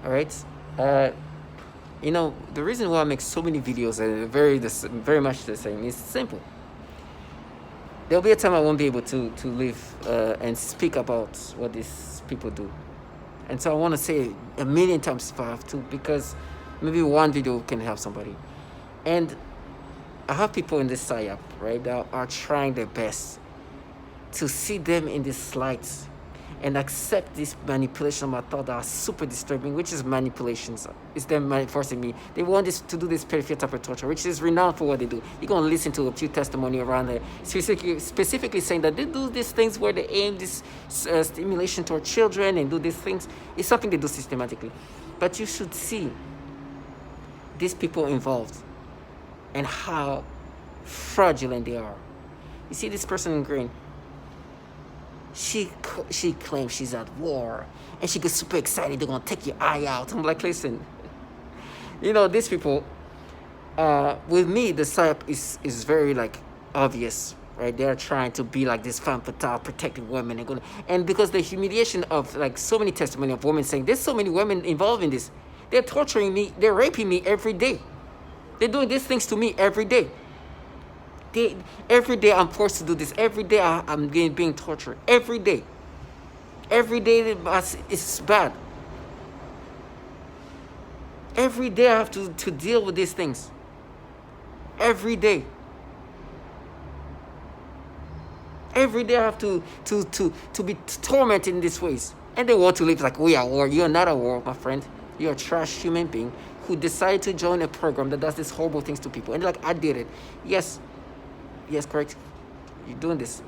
All right. Uh, the reason why I make so many videos and very much the same is simple. There'll be a time I won't be able to live and speak about what these people do, and so I want to say a million times if I have to, because maybe one video can help somebody. And I have people in this site, right, that are trying their best to see them in this light and accept this manipulation of my thought that are super disturbing, which is manipulations. It's them forcing me. They want this to do this peripheral type of torture, which is renowned for what they do. You're going to listen to a few testimony around there, specifically saying that they do these things where they aim this stimulation toward children and do these things. It's something they do systematically. But you should see these people involved and how fraudulent they are. You see this person in green? She claims she's at war, and she gets super excited. They're gonna take your eye out. I'm like, listen, these people. With me, the psyop is very like obvious, right? They're trying to be like this femme fatale, protecting women, and because the humiliation of like so many testimony of women saying there's so many women involved in this, they're torturing me, they're raping me every day, they're doing these things to me every day. Every day I'm forced to do this. Every day I'm being tortured. Every day. Every day it's bad. Every day I have to deal with these things. Every day. Every day I have to be tormented in these ways. And they want to live like we are at war. You're not at war, my friend. You're a trash human being who decided to join a program that does these horrible things to people. And they're like, I did it. Yes, correct. You're doing this.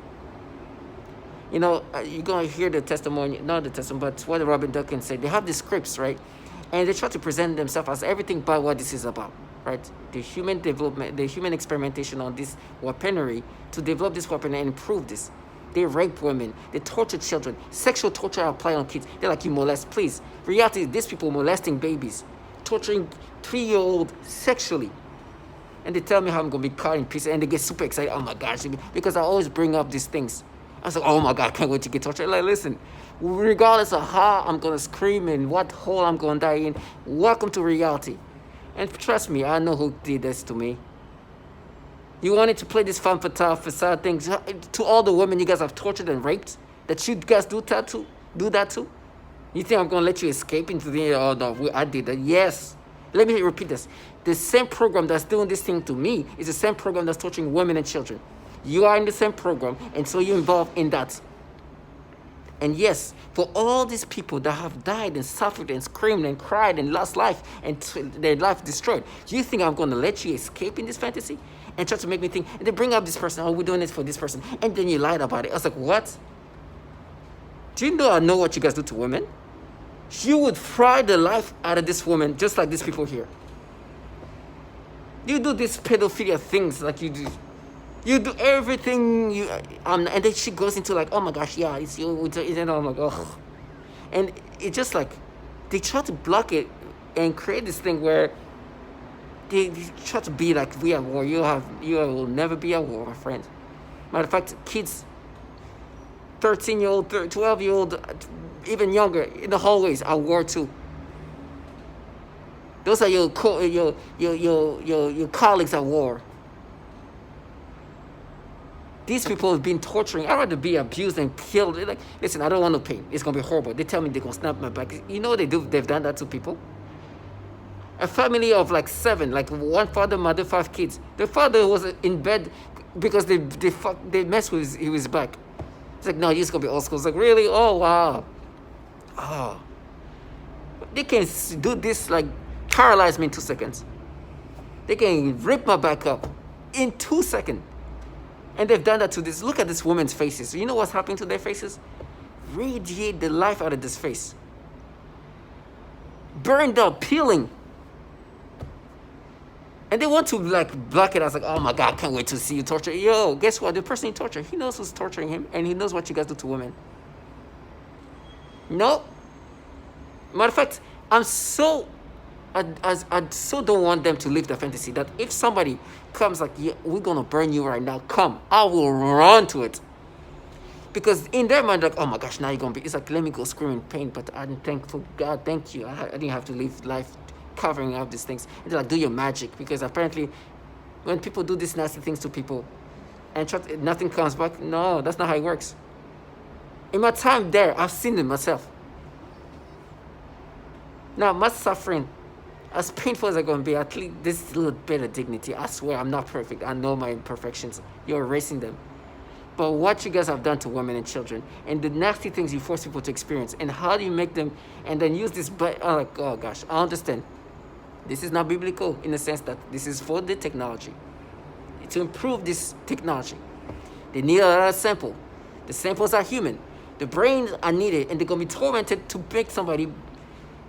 You're going to hear the testimony, not the testimony, but what Robin Duncan said. They have the scripts, right? And they try to present themselves as everything but what this is about, right? The human development, the human experimentation on this weaponry to develop this weapon and improve this. They rape women. They torture children. Sexual torture applied on kids. They're like, you molest, please. Reality is these people molesting babies, torturing 3-year-old sexually. And they tell me how I'm going to be cut in pieces, and they get super excited. Oh my gosh, because I always bring up these things. I was like, oh my God, I can't wait to get tortured. Like, listen, regardless of how I'm going to scream and what hole I'm going to die in, welcome to reality. And trust me, I know who did this to me. You wanted to play this femme fatale facade thing to all the women you guys have tortured and raped, that you guys do that to? You think I'm going to let you escape into the, oh no, I did that. Yes. Let me repeat this. The same program that's doing this thing to me is the same program that's torturing women and children. You are in the same program, and so you're involved in that. And yes, for all these people that have died and suffered and screamed and cried and lost life and their life destroyed, you think I'm going to let you escape in this fantasy and try to make me think? And they bring up this person, oh, we're doing this for this person, and then you lied about it. I was like, what? Do you know I know what you guys do to women? You would fry the life out of this woman just like these people here. You do these pedophilia things like you do. You do everything and then she goes into like, oh my gosh, yeah, it's you. And I'm like, oh. And it's just like they try to block it and create this thing where they try to be like, we are at war. You will never be at war, my friend. Matter of fact, kids, 13-year-old, 12-year-old, even younger, in the hallways are war too. Those are your colleagues at war. These people have been torturing. I'd rather be abused and killed. They're like, listen, I don't want no pain. It's gonna be horrible. They tell me they're gonna snap my back. You know what they do? They've done that to people. A family of like 7, like one father, mother, 5 kids. The father was in bed because they messed with his back. It's like, no, you're just gonna be old school. It's like, really? Oh wow. Oh. They can do this, like paralyze me in 2 seconds. They can rip my back up in 2 seconds. And they've done that to this. Look at this woman's faces. You know what's happening to their faces? Radiate the life out of this face. Burned up, peeling. And they want to like block it. I was like, oh my God, I can't wait to see you torture. Yo, guess what? The person you torture, he knows who's torturing him, and he knows what you guys do to women. No. Matter of fact, I so don't want them to live the fantasy that if somebody comes like, yeah, we're gonna burn you right now, come, I will run to it. Because in their mind, like, oh my gosh, now you're gonna be. It's like, let me go scream in pain, but I'm thankful, God, thank you. I didn't have to live life covering up these things. And they're like, do your magic, because apparently, when people do these nasty things to people, and nothing comes back. No, that's not how it works. In my time there, I've seen it myself. Now, my suffering, as painful as it's going to be, at least this little bit of dignity. I swear, I'm not perfect. I know my imperfections. You're erasing them. But what you guys have done to women and children, and the nasty things you force people to experience, and how do you make them, and then use this, oh gosh, I understand. This is not biblical in the sense that this is for the technology. To improve this technology, they need a sample. The samples are human. The brains are needed, and they're going to be tormented to make somebody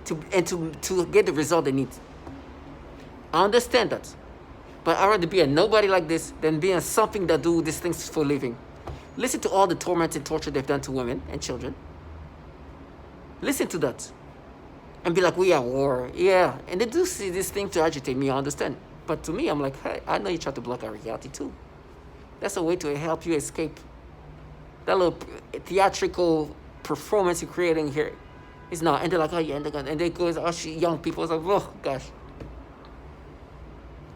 to get the result they need. I understand that. But I'd rather be a nobody like this than being something that do these things for a living. Listen to all the torment and torture they've done to women and children. Listen to that. And be like, we are at war. Yeah. And they do see this thing to agitate me, I understand. But to me, I'm like, hey, I know you try to block our reality too. That's a way to help you escape. That little theatrical performance you're creating here is not. And they're like, oh yeah, and they go, oh, young people. It's like, oh gosh.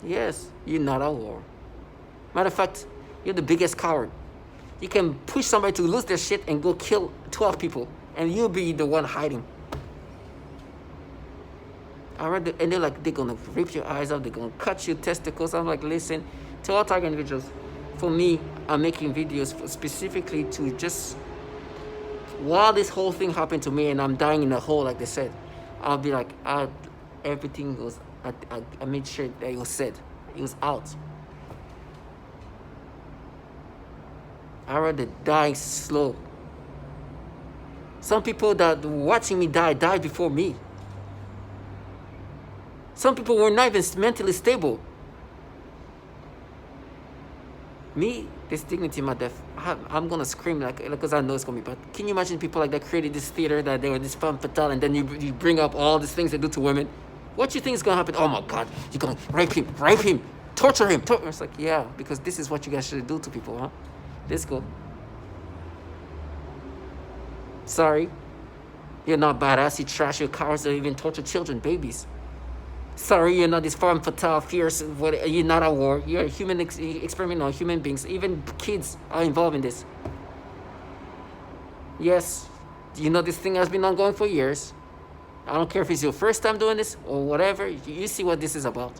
Yes, you're not at war. Matter of fact, you're the biggest coward. You can push somebody to lose their shit and go kill 12 people, and you'll be the one hiding. And they're like, they're gonna rip your eyes out, they're gonna cut your testicles. I'm like, listen, to all target individuals, for me, I'm making videos specifically to just, while this whole thing happened to me and I'm dying in a hole, like they said, I'll be like, everything was, I made sure that it was said. It was out. I'd rather die slow. Some people that were watching me died before me. Some people were not even mentally stable. Me, there's dignity in my death. I'm gonna scream like, because I know it's gonna be bad. Can you imagine people like that created this theater, that they were this femme fatale, and then you bring up all these things they do to women? What you think is gonna happen? Oh my God, you're gonna rape him, torture him. It's like, yeah, because this is what you guys should do to people, huh? Let's go. Sorry, you're not badass. You trash your cowards that even torture children, babies. Sorry, you're not this femme fatale, fierce. You're not at war. You're a human experiment on human beings. Even kids are involved in this. Yes, you know this thing has been ongoing for years. I don't care if it's your first time doing this or whatever. You see what this is about.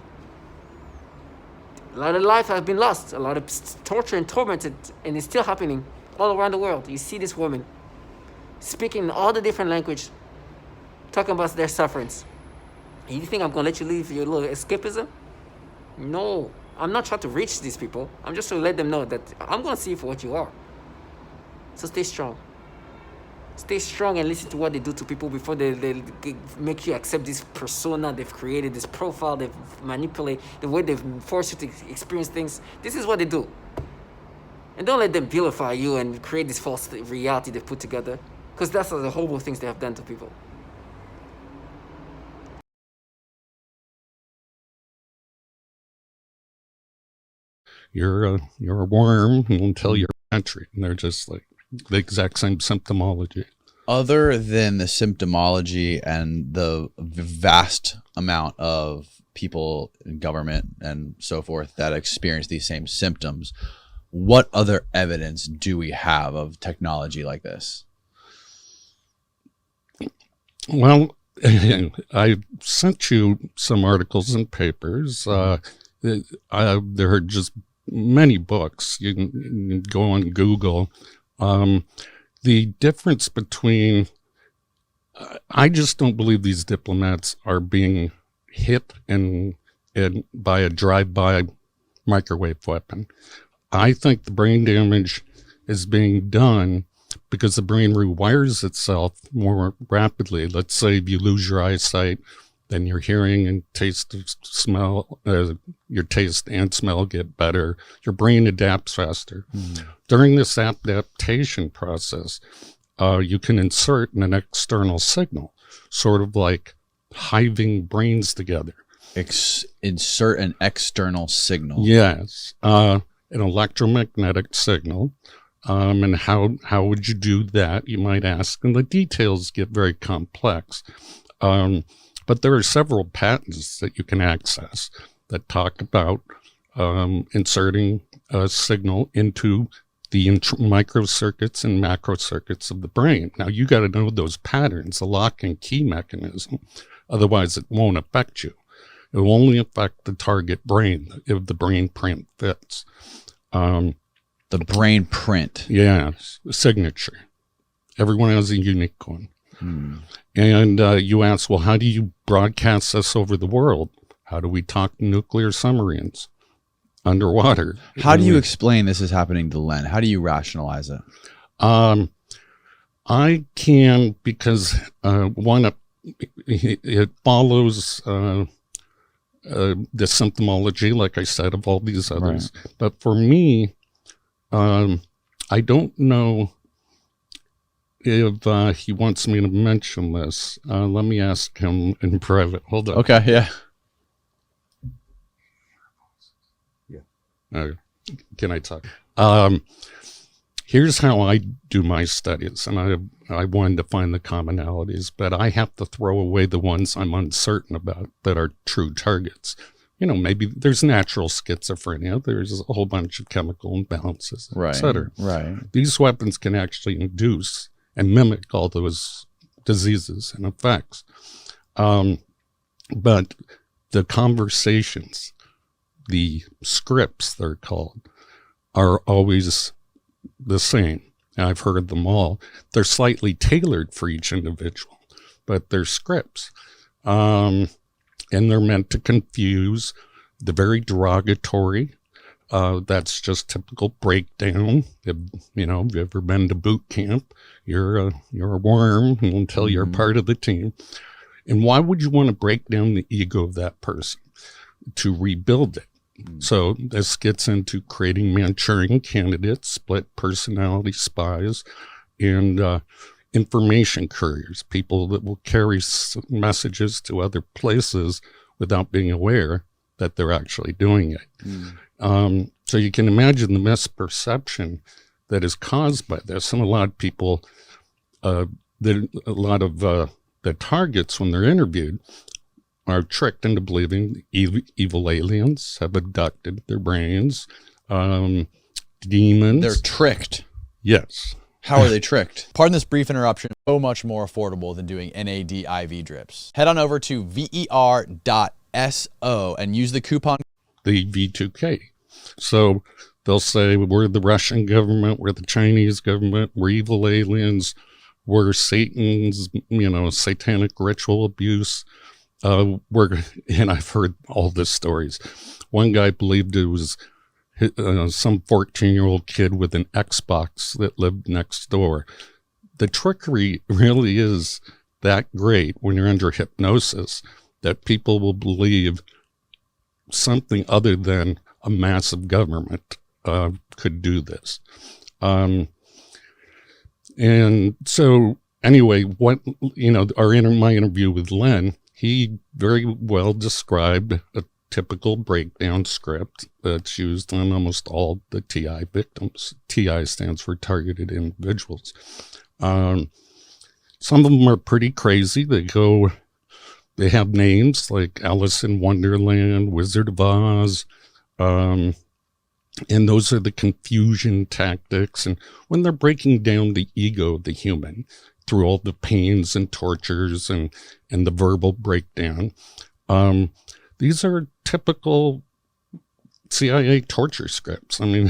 A lot of life has been lost. A lot of torture and tormented, and it's still happening all around the world. You see this woman speaking in all the different language, talking about their sufferings. You think I'm going to let you leave your little escapism? No. I'm not trying to reach these people. I'm just trying to let them know that I'm going to see you for what you are. So stay strong. Stay strong and listen to what they do to people before they make you accept this persona they've created, this profile they've manipulated, the way they've forced you to experience things. This is what they do. And don't let them vilify you and create this false reality they've put together, because that's the horrible things they have done to people. You're a worm until you're a country, and they're just like the exact same symptomology. Other than the symptomology and the vast amount of people in government and so forth that experience these same symptoms, what other evidence do we have of technology like this? Well, I sent you some articles and papers. There are just many books. You can go on Google. The difference between, I just don't believe these diplomats are being hit and by a drive-by microwave weapon. I think the brain damage is being done because the brain rewires itself more rapidly. Let's say if you lose your eyesight, then your hearing and taste, smell, your taste and smell get better. Your brain adapts faster. During this adaptation process, you can insert an external signal, sort of like hiving brains together. Insert an external signal. Yes, an electromagnetic signal. And how would you do that, you might ask? And the details get very complex. But there are several patents that you can access that talk about inserting a signal into the microcircuits and macrocircuits of the brain. Now, you got to know those patterns, the lock and key mechanism. Otherwise, it won't affect you. It will only affect the target brain if the brain print fits. The brain print. Yeah, signature. Everyone has a unique one. And you ask, well, how do you broadcast this over the world? How do we talk to nuclear submarines underwater? How do you explain this is happening to Len? How do you rationalize it? I can, because one, it follows the symptomology, like I said, of all these others. Right. But for me, I don't know if he wants me to mention this. Let me ask him in private. Hold on. Okay, yeah. Can I talk? Here's how I do my studies, and I wanted to find the commonalities, but I have to throw away the ones I'm uncertain about that are true targets. You know, maybe there's natural schizophrenia, there's a whole bunch of chemical imbalances, et cetera. Right. These weapons can actually induce and mimic all those diseases and effects. But the conversations, the scripts, they're called, are always the same. I've heard them all. They're slightly tailored for each individual, but they're scripts. And they're meant to confuse the very derogatory. That's just typical breakdown. If you've ever been to boot camp, you're a worm until you're part of the team. And why would you want to break down the ego of that person? To rebuild it. So this gets into creating Manchurian candidates, split personality spies, and information couriers, people that will carry messages to other places without being aware that they're actually doing it. So you can imagine the misperception that is caused by this. And a lot of people, the targets when they're interviewed are tricked into believing evil aliens have abducted their brains, demons. They're tricked. Yes. How are they tricked? Pardon this brief interruption. So much more affordable than doing NAD IV drips. Head on over to ver.so and use the coupon. The V2K. So they'll say, we're the Russian government, we're the Chinese government, we're evil aliens, we're Satan's, satanic ritual abuse. And I've heard all the stories. One guy believed it was some 14-year-old kid with an Xbox that lived next door. The trickery really is that great when you're under hypnosis that people will believe something other than a massive government could do this. And so anyway, my interview with Len, he very well described a typical breakdown script that's used on almost all the TI victims. TI stands for targeted individuals. Some of them are pretty crazy. They have names like Alice in Wonderland, Wizard of Oz, and those are the confusion tactics. And when they're breaking down the ego of the human through all the pains and tortures and the verbal breakdown, these are typical CIA torture scripts. I mean,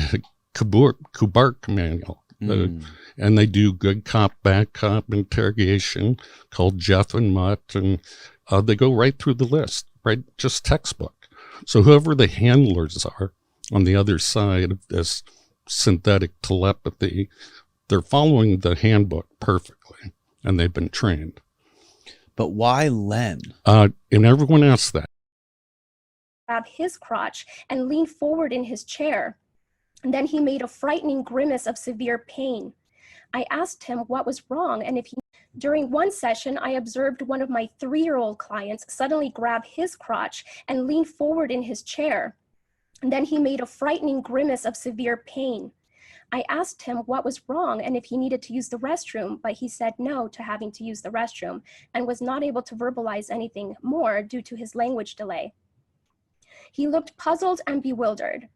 Kubark manual. And they do good cop, bad cop interrogation called Jeff and Mutt, and they go right through the list, right? Just textbook. So whoever the handlers are on the other side of this synthetic telepathy, they're following the handbook perfectly, and they've been trained. But why Len? And everyone asks that. Grabbed his crotch and leaned forward in his chair. And then he made a frightening grimace of severe pain. I asked him what was wrong, and during one session, I observed one of my 3-year-old clients suddenly grab his crotch and lean forward in his chair. And then he made a frightening grimace of severe pain. I asked him what was wrong and if he needed to use the restroom, but he said no to having to use the restroom and was not able to verbalize anything more due to his language delay. He looked puzzled and bewildered.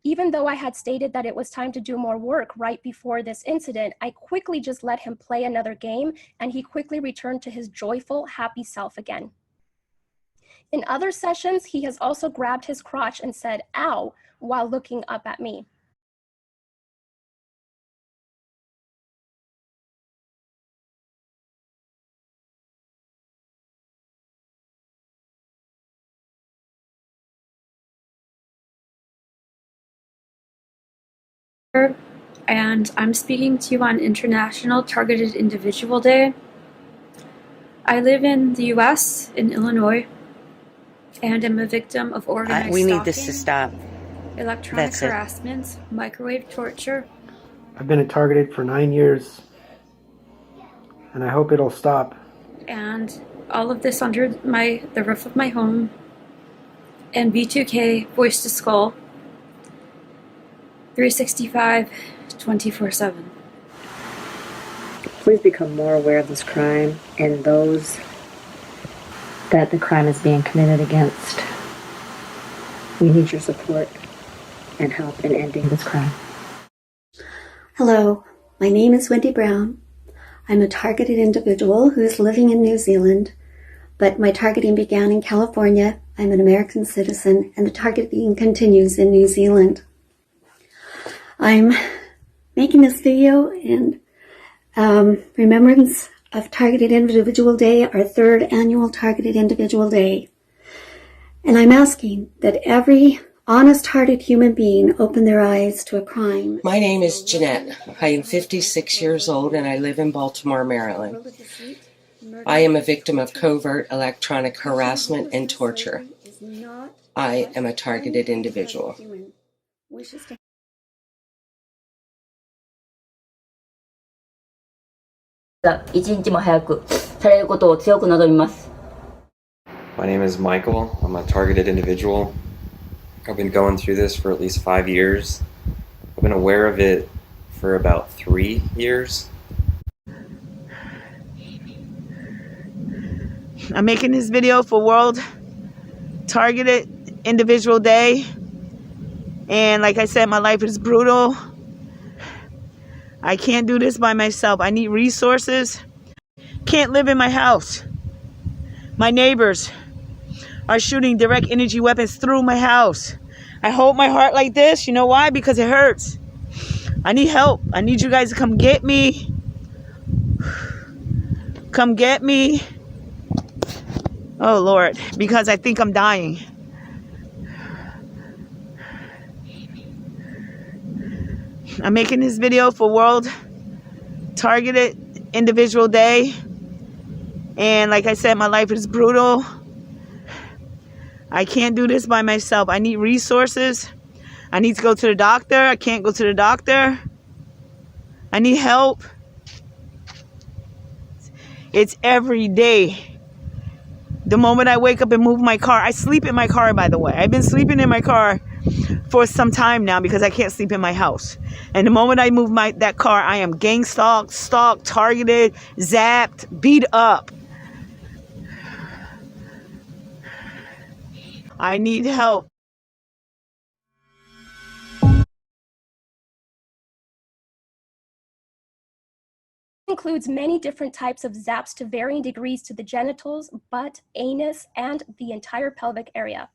Even though I had stated that it was time to do more work right before this incident, I quickly just let him play another game, and he quickly returned to his joyful, happy self again. In other sessions, he has also grabbed his crotch and said, "Ow," while looking up at me. And I'm speaking to you on International Targeted Individual Day. I live in the US, in Illinois, and am a victim of organized We need stalking, this to stop. electronic That's it. harassment, microwave torture. I've been targeted for 9 years, and I hope it'll stop. And all of this under the roof of my home. And V2K, voice to skull, 365, 24/7. Please become more aware of this crime and those that the crime is being committed against. We need your support and help in ending this crime. Hello, my name is Wendy Brown. I'm a targeted individual who is living in New Zealand, but my targeting began in California. I'm an American citizen, and the targeting continues in New Zealand. I'm making this video in remembrance of Targeted Individual Day, our third annual Targeted Individual Day. And I'm asking that every honest-hearted human being open their eyes to a crime. My name is Jeanette. I am 56 years old and I live in Baltimore, Maryland. I am a victim of covert electronic harassment and torture. I am a targeted individual. 一日も早くされることを強く望みます。 My name is Michael. I'm a targeted individual. I've been going through this for at least 5 years. I've been aware of it for about 3 years. I'm making this video for World Targeted Individual Day. And like I said, my life is brutal. I can't do this by myself. I need resources. Can't live in my house. My neighbors are shooting direct energy weapons through my house. I hold my heart like this. You know why? Because it hurts. I need help. I need you guys to come get me. Come get me. Oh, Lord, because I think I'm dying. I'm making this video for World Targeted Individual Day. And like I said, my life is brutal. I can't do this by myself. I need resources. I need to go to the doctor. I can't go to the doctor. I need help. It's every day. The moment I wake up and move my car, I sleep in my car, by the way. I've been sleeping in my car for some time now because I can't sleep in my house. And the moment I move that car, I am gang stalked, targeted, zapped, beat up. I need help. Includes many different types of zaps to varying degrees to the genitals, butt, anus, and the entire pelvic area.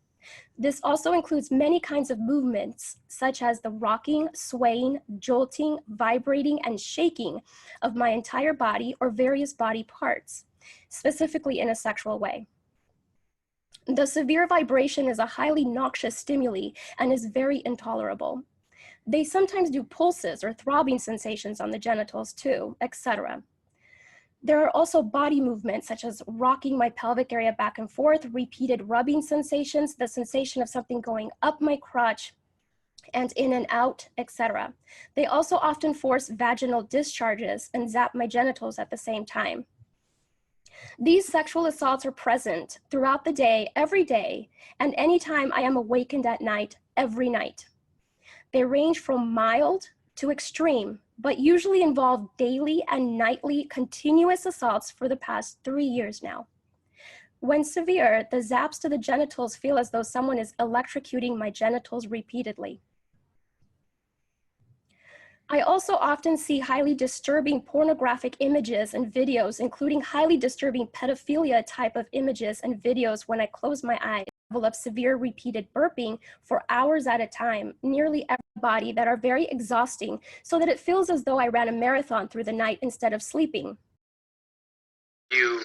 This also includes many kinds of movements, such as the rocking, swaying, jolting, vibrating, and shaking of my entire body or various body parts, specifically in a sexual way. The severe vibration is a highly noxious stimuli and is very intolerable. They sometimes do pulses or throbbing sensations on the genitals too, etc. There are also body movements such as rocking my pelvic area back and forth, repeated rubbing sensations, the sensation of something going up my crotch and in and out, etc. They also often force vaginal discharges and zap my genitals at the same time. These sexual assaults are present throughout the day, every day, and anytime I am awakened at night, every night. They range from mild to extreme, but usually involve daily and nightly continuous assaults for the past 3 years now. When severe, the zaps to the genitals feel as though someone is electrocuting my genitals repeatedly. I also often see highly disturbing pornographic images and videos, including highly disturbing pedophilia type of images and videos when I close my eyes. Level of severe repeated burping for hours at a time, nearly every body, that are very exhausting, so that it feels as though I ran a marathon through the night instead of sleeping. You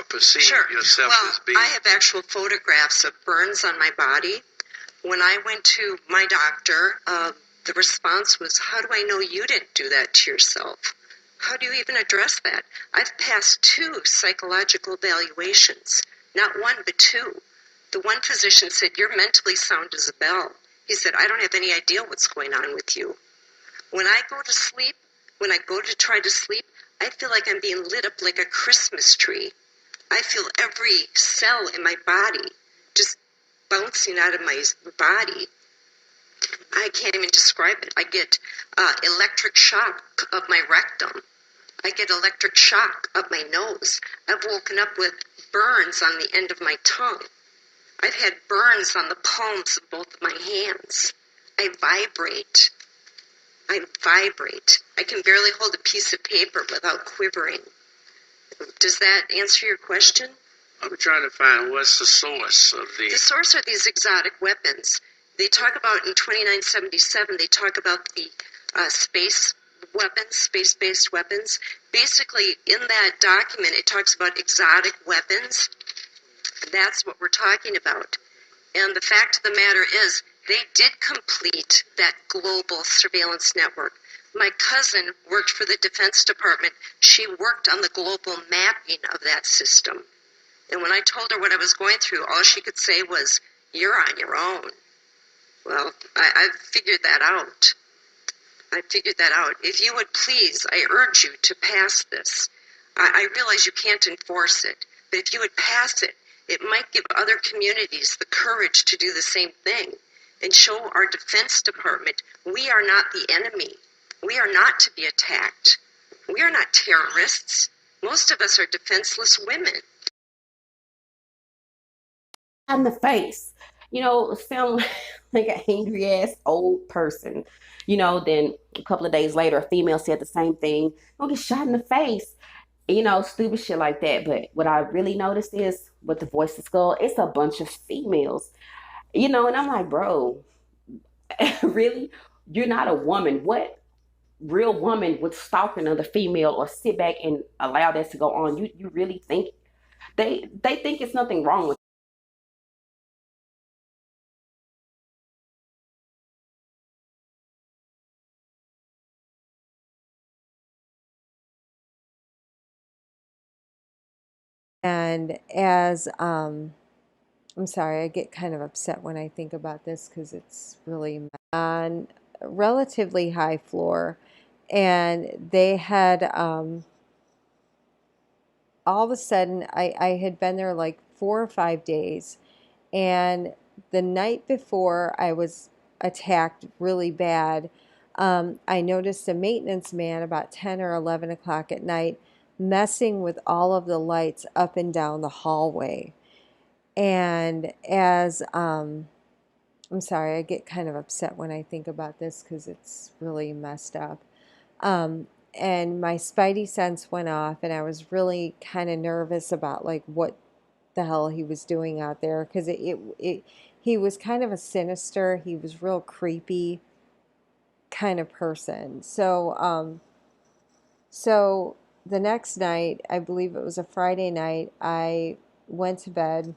perceive yourself as being? I have actual photographs of burns on my body. When I went to my doctor, the response was, how do I know you didn't do that to yourself? How do you even address that? I've passed 2 psychological evaluations, not 1, but 2. The one physician said, you're mentally sound as a bell. He said, I don't have any idea what's going on with you. When I go to sleep, when I go to try to sleep, I feel like I'm being lit up like a Christmas tree. I feel every cell in my body just bouncing out of my body. I can't even describe it. I get electric shock of my rectum. I get electric shock up my nose. I've woken up with burns on the end of my tongue. I've had burns on the palms of both of my hands. I vibrate. I can barely hold a piece of paper without quivering. Does that answer your question? I'm trying to find what's the source of the... The source are these exotic weapons. They talk about, in 2977, they talk about the space weapons, space-based weapons. Basically, in that document, it talks about exotic weapons. That's what we're talking about. And the fact of the matter is, they did complete that global surveillance network. My cousin worked for the Defense Department. She worked on the global mapping of that system. And when I told her what I was going through, all she could say was, you're on your own. Well, I've figured that out. If you would please, I urge you to pass this. I realize you can't enforce it, but if you would pass it, it might give other communities the courage to do the same thing and show our Defense Department we are not the enemy. We are not to be attacked. We are not terrorists. Most of us are defenseless women. In the face, sound like an angry ass old person. Then a couple of days later, a female said the same thing. Don't get shot in the face. Stupid shit like that. But what I really noticed is with the Voice of Skull, it's a bunch of females. And I'm like, bro, really? You're not a woman. What real woman would stalk another female or sit back and allow that to go on? You really think they think it's nothing wrong with And as I'm sorry, I get kind of upset when I think about this because it's really on a relatively high floor, and they had all of a sudden I had been there like 4 or 5 days, and the night before I was attacked really bad. I noticed a maintenance man about 10 or 11 o'clock at night messing with all of the lights up and down the hallway. And as I'm sorry, I get kind of upset when I think about this because it's really messed up. And my spidey sense went off, and I was really kind of nervous about like what the hell he was doing out there, because he was kind of a sinister, he was real creepy kind of person. So the next night, I believe it was a Friday night, I went to bed.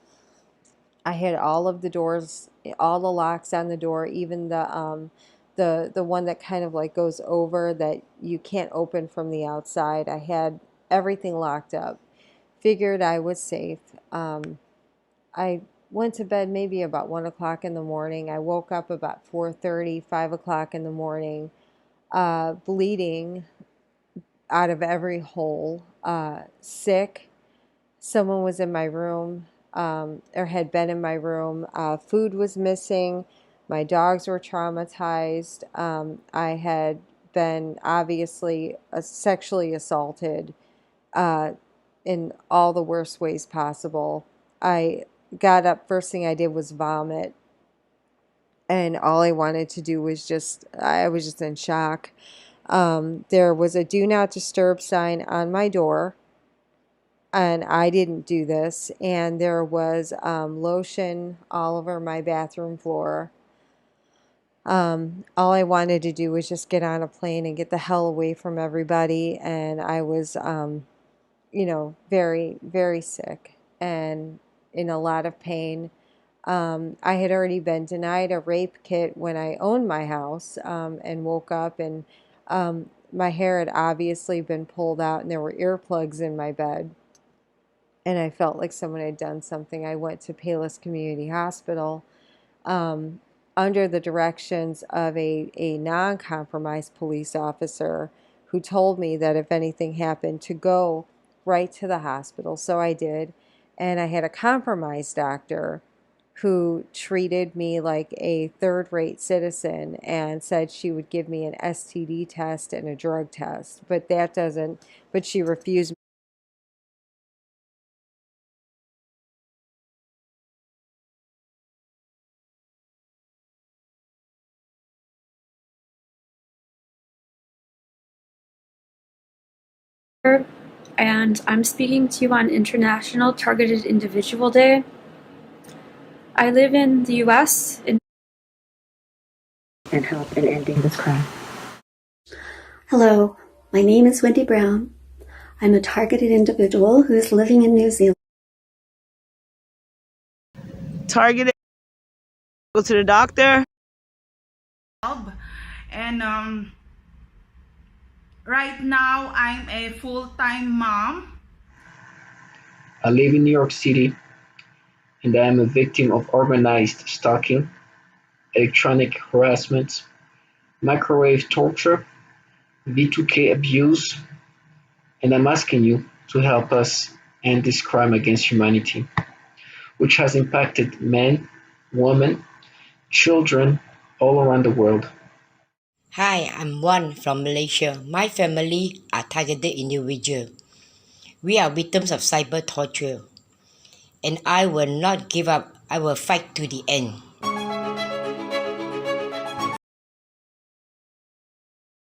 I had all of the doors, all the locks on the door, even the one that kind of like goes over that you can't open from the outside. I had everything locked up. Figured I was safe. I went to bed maybe about 1 o'clock in the morning. I woke up about 4:30, 5 o'clock in the morning, bleeding out of every hole, sick. Someone was in my room, or had been in my room. Food was missing. My dogs were traumatized. I had been obviously sexually assaulted in all the worst ways possible. I got up, first thing I did was vomit. And all I wanted to do was I was just in shock. There was a do not disturb sign on my door, and I didn't do this. And there was lotion all over my bathroom floor. All I wanted to do was just get on a plane and get the hell away from everybody. And I was, very, very sick and in a lot of pain. I had already been denied a rape kit when I owned my house, and woke up, and my hair had obviously been pulled out and there were earplugs in my bed. And I felt like someone had done something. I went to Palos Community Hospital under the directions of a non-compromised police officer who told me that if anything happened, to go right to the hospital. So I did. And I had a compromised doctor who treated me like a third-rate citizen and said she would give me an STD test and a drug test. But she refused. And I'm speaking to you on International Targeted Individual Day. I live in the US and help in ending this crime. Hello, my name is Wendy Brown. I'm a targeted individual who is living in New Zealand. Targeted, go to the doctor. And right now I'm a full-time mom. I live in New York City, and I am a victim of organized stalking, electronic harassment, microwave torture, V2K abuse, and I'm asking you to help us end this crime against humanity, which has impacted men, women, children all around the world. Hi, I'm Wan from Malaysia. My family are targeted individuals. We are victims of cyber torture. And I will not give up. I will fight to the end.